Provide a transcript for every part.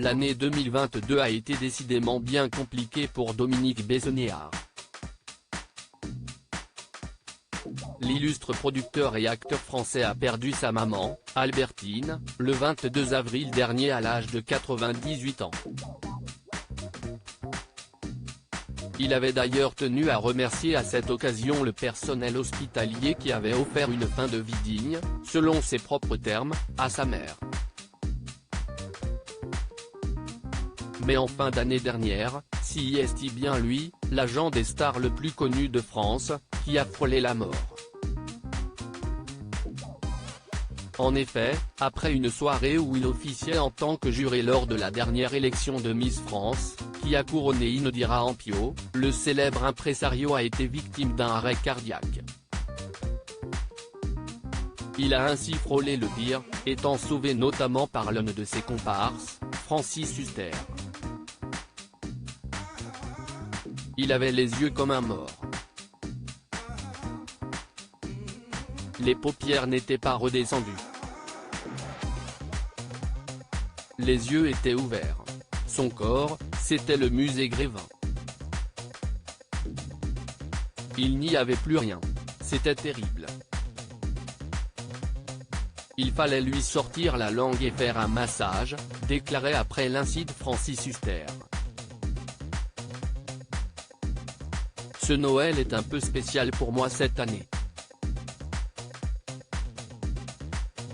L'année 2022 a été décidément bien compliquée pour Dominique Besnéard. L'illustre producteur et acteur français a perdu sa maman, Albertine, le 22 avril dernier à l'âge de 98 ans. Il avait d'ailleurs tenu à remercier à cette occasion le personnel hospitalier qui avait offert une fin de vie digne, selon ses propres termes, à sa mère. Mais en fin d'année dernière, c'est bien lui, l'agent des stars le plus connu de France, qui a frôlé la mort. En effet, après une soirée où il officiait en tant que juré lors de la dernière élection de Miss France, qui a couronné Inodira Ampio, le célèbre impresario a été victime d'un arrêt cardiaque. Il a ainsi frôlé le pire, étant sauvé notamment par l'un de ses comparses, Francis Huster. Il avait les yeux comme un mort. Les paupières n'étaient pas redescendues. Les yeux étaient ouverts. Son corps, c'était le musée Grévin. Il n'y avait plus rien. C'était terrible. Il fallait lui sortir la langue et faire un massage, déclarait après l'incident Francis Huster. Ce Noël est un peu spécial pour moi cette année.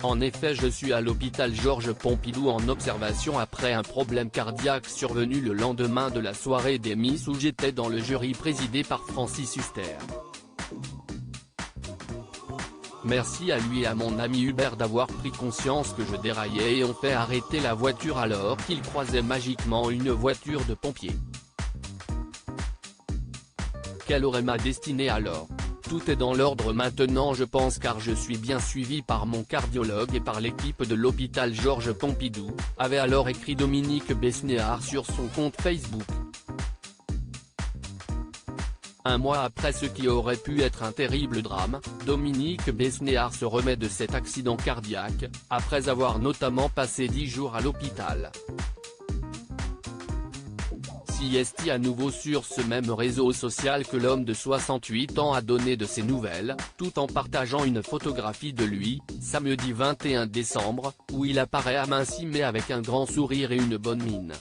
En effet, je suis à l'hôpital Georges Pompidou en observation après un problème cardiaque survenu le lendemain de la soirée des Miss où j'étais dans le jury présidé par Francis Huster. Merci à lui et à mon ami Hubert d'avoir pris conscience que je déraillais et ont fait arrêter la voiture alors qu'ils croisaient magiquement une voiture de pompiers. Quelle aurait ma destinée alors ? Tout est dans l'ordre maintenant je pense car je suis bien suivi par mon cardiologue et par l'équipe de l'hôpital Georges Pompidou, avait alors écrit Dominique Besnéard sur son compte Facebook. Un mois après ce qui aurait pu être un terrible drame, Dominique Besnéard se remet de cet accident cardiaque, après avoir notamment passé 10 jours à l'hôpital. C'est à nouveau sur ce même réseau social que l'homme de 68 ans a donné de ses nouvelles, tout en partageant une photographie de lui, samedi 21 décembre, où il apparaît aminci mais avec un grand sourire et une bonne mine.